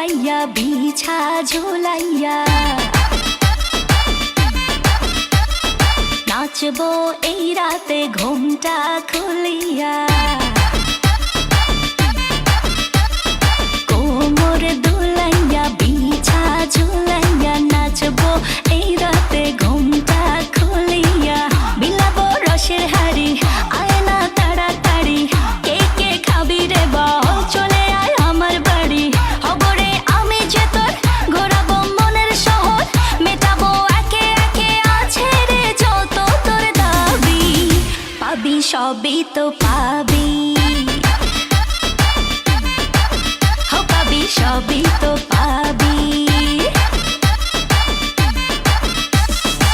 জড়াইয়া বিছা ঝুলাইয়া নাচবো এই রাতে ঘুমটা খুলিয়া কোমর দুলাইয়া বিছা ঝুলাইয়া নাচবো এই রাতে ঘুমটা খুলিয়া বিলাবো রসের হাড়ি আয় না তাড়াতাড়ি কে কে খাবি রে বল চলে আয় আমার বাড়ি হবরে আমি যে তোর ঘোরাবো মনের শহর মেটাবো একে একে আছে রে যত তোর দাবি পাবি সবই তো পাবি সবই তো পাবি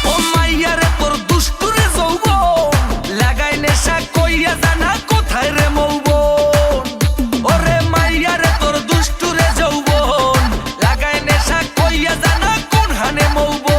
ও মাইয়ারে তোর দুষ্টুরে যৌবন লাগাই নেশা কইয়া জানা কোথায় রে মৌবন ওরে মাইয়ারে তোর দুষ্টুরে যৌবন লাগাই নেশা কইয়া জানা কোন হানে মৌবন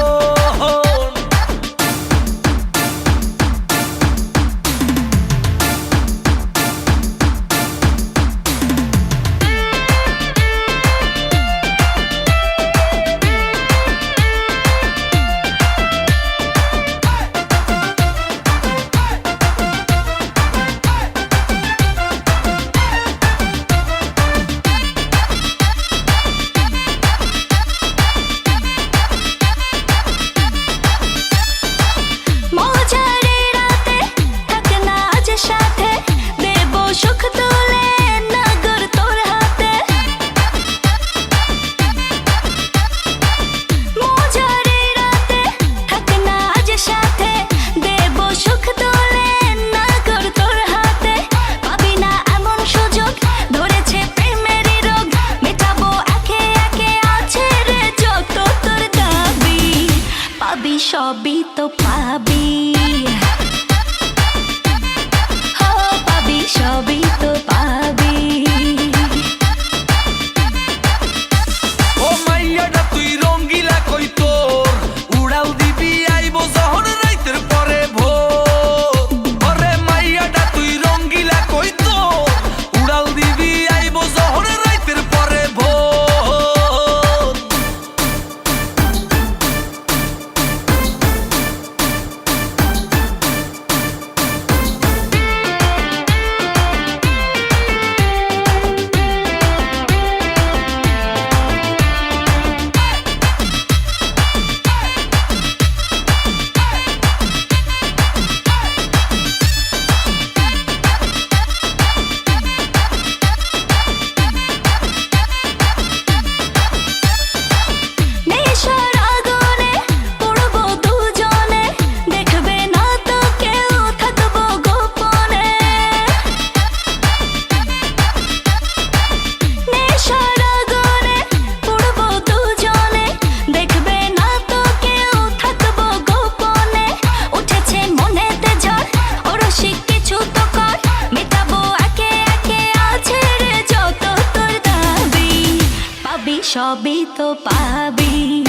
সুখ তুলে নগর তোর হাতে মজারে রাতে থাক না আজ সাথে দেব সুখ তুলে নগর তোর হাতে পাবি না এমন সুযোগ ধরেছে প্রেমের রোগ মেটাবো একে একে আছে রে যত তোর দাবি পাবি সবই তো পাবি সবই তো পাবি ও মাইয়াটা তুই রঙ্গিলা কই তোর উড়াল দিবি আইবো যখন রাইতের পরে ভোর ওরে মাইয়াটা তুই রঙ্গিলা কই তোর উড়াল দিবি আইবো যখন রাইতের পরে ভোর সবই তো পাবি